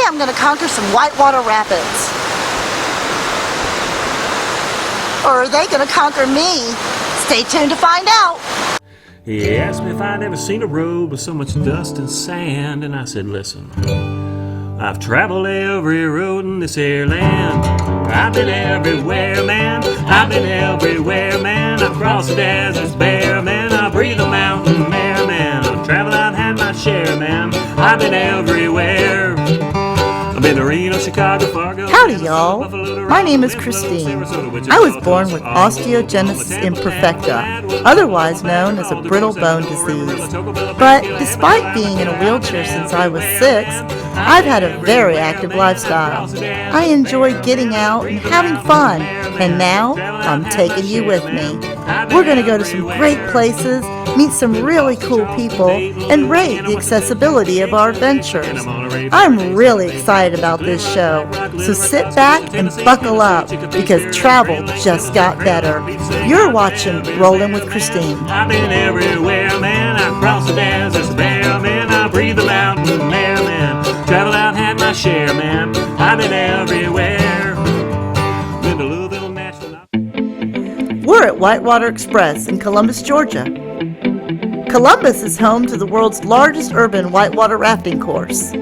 I'm going to conquer some whitewater rapids. Or are they going to conquer me? Stay tuned to find out. He asked me if I'd ever seen a road with so much dust and sand, and I said, listen, I've traveled every road in this here land. I've been everywhere, man. I've been everywhere, man. I've crossed the deserts bare, man. I breathe the mountain air, man. I've traveled, I've had my share, man. I've been everywhere. I've been to Reno, Chicago, Fargo. Howdy, y'all. My name is Kristine. I was born with osteogenesis imperfecta, otherwise known as a brittle bone disease. But despite being in a wheelchair since I was 6, I've had a very active lifestyle. I enjoy getting out and having fun, and now I'm taking you with me. We're going to go to some great places, meet some really cool people, and rate the accessibility of our adventures. I'm really excited about this show, so sit back and buckle up, because travel just got better. You're watching Rollin with Kristine. I've been everywhere, man. I've crossed the deserts bare, man. I breathe the mountain air, man. Traveled out, had my share, man. I've been everywhere. Been to Louisville, Nashville. We're at Whitewater Express in Columbus, Georgia. Columbus is home to the world's largest urban whitewater rafting course.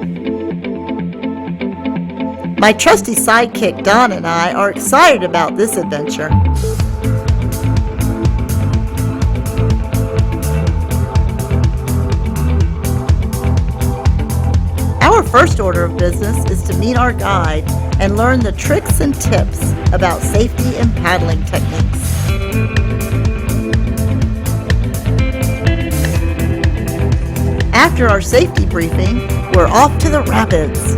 My trusty sidekick Don and I are excited about this adventure. Our first order of business is to meet our guide and learn the tricks and tips about safety and paddling techniques. After our safety briefing, we're off to the rapids.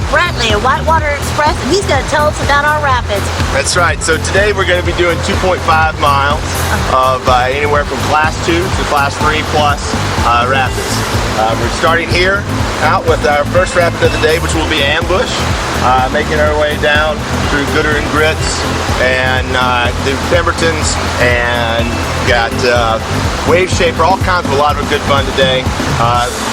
Bradley at Whitewater Express, and he's going to tell us about our rapids. That's right. So today we're going to be doing 2.5 miles of anywhere from Class 2 to Class 3 plus rapids. We're starting here out with our first rapid of the day, which will be Ambush, making our way down through Gooder and Grits and through Pemberton's, and got Wave Shaper, all kinds of a lot of good fun today.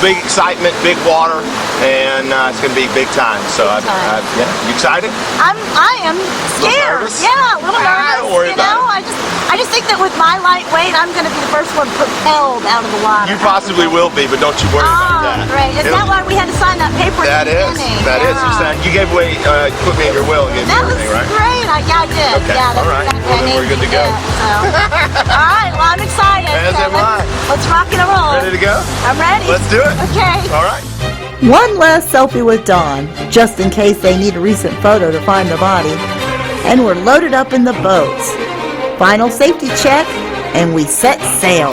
Big excitement, big water, and it's going to be big time. So yeah, you excited? I am scared. Yeah, a little nervous. I just think that with my lightweight, I'm going to be the first one propelled out of the water. You possibly will be, but don't you worry about that. Great. Is that why we had to sign that paper? That is. You gave away, put me in your will and gave me everything, right? That was great. Yeah, I did. Okay. Yeah, all right. Exactly. We're good to go. All right. Well, I'm excited. As am I. Let's rock and roll. Ready to go? I'm ready. Let's do it. Okay. All right. One last selfie with Don, just in case they need a recent photo to find the body. And we're loaded up in the boats. Final safety check, and we set sail.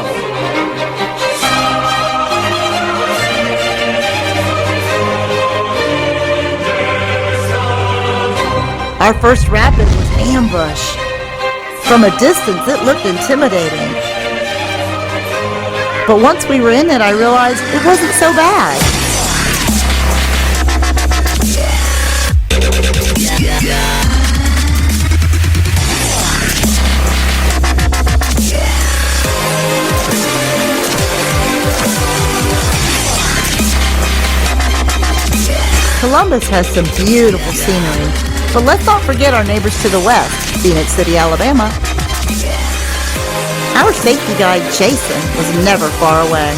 Our first rapid was Ambush. From a distance, it looked intimidating. But once we were in it, I realized it wasn't so bad. Columbus has some beautiful scenery, but let's not forget our neighbors to the west, Phoenix City, Alabama. Our safety guide, Jason, was never far away.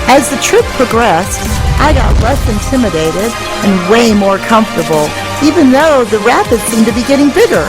As the trip progressed, I got less intimidated and way more comfortable, even though the rapids seemed to be getting bigger.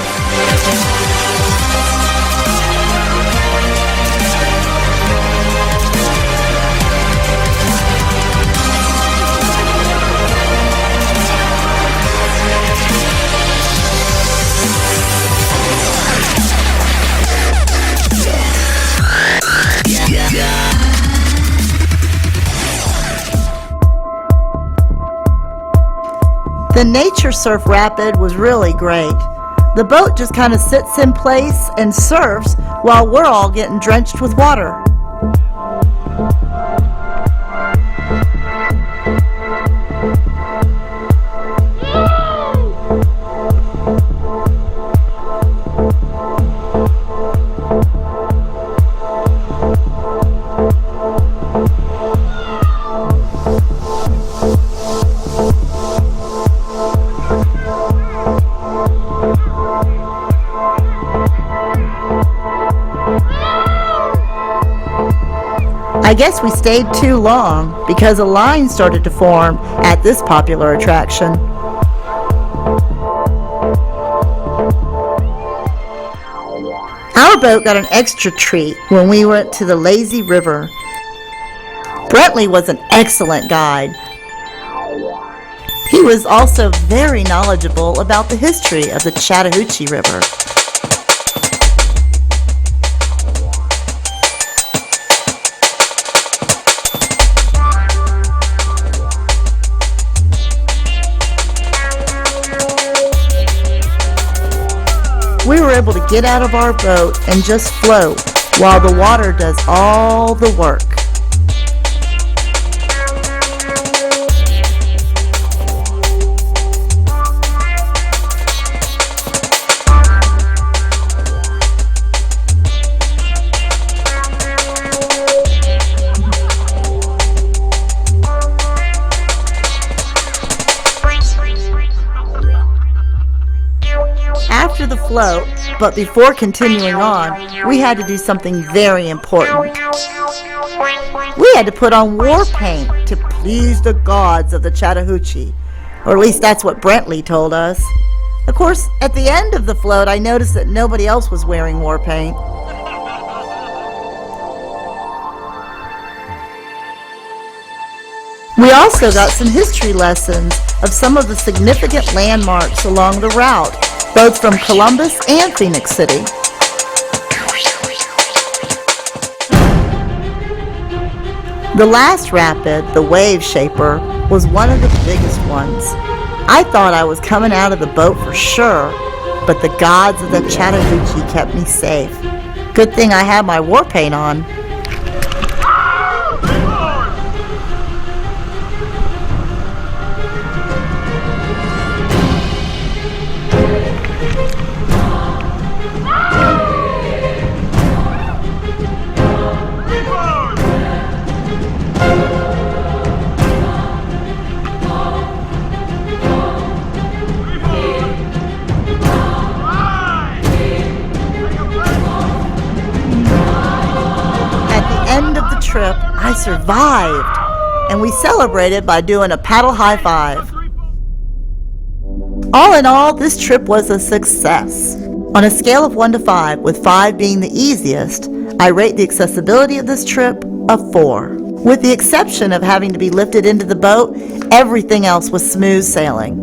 The Nature Surf Rapid was really great. The boat just kind of sits in place and surfs while we're all getting drenched with water. guess we stayed too long because a line started to form at this popular attraction. Our boat got an extra treat when we went to the lazy river. Brentley was an excellent guide. He was also very knowledgeable about the history of the Chattahoochee River. We were able to get out of our boat and just float while the water does all the work. After the float, but before continuing on, we had to do something very important. We had to put on war paint to please the gods of the Chattahoochee, or at least that's what Brentley told us. Of course, at the end of the float, I noticed that nobody else was wearing war paint. We also got some history lessons of some of the significant landmarks along the route, both from Columbus and Phoenix City. The last rapid, the Wave Shaper, was one of the biggest ones. I thought I was coming out of the boat for sure, but the gods of the Chattahoochee kept me safe. Good thing I had my war paint on. Trip, I survived, and we celebrated by doing a paddle high five. All in all, this trip was a success. On a scale of 1 to 5, with 5 being the easiest, I rate the accessibility of this trip a 4. With the exception of having to be lifted into the boat, everything else was smooth sailing.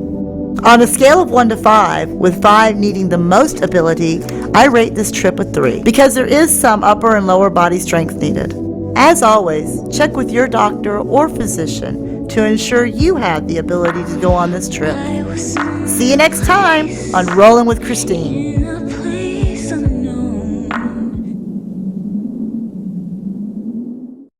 On a scale of 1 to 5, with 5 needing the most ability, I rate this trip a 3, because there is some upper and lower body strength needed. As always, check with your doctor or physician to ensure you have the ability to go on this trip. See you next time on Rollin' with Kristine.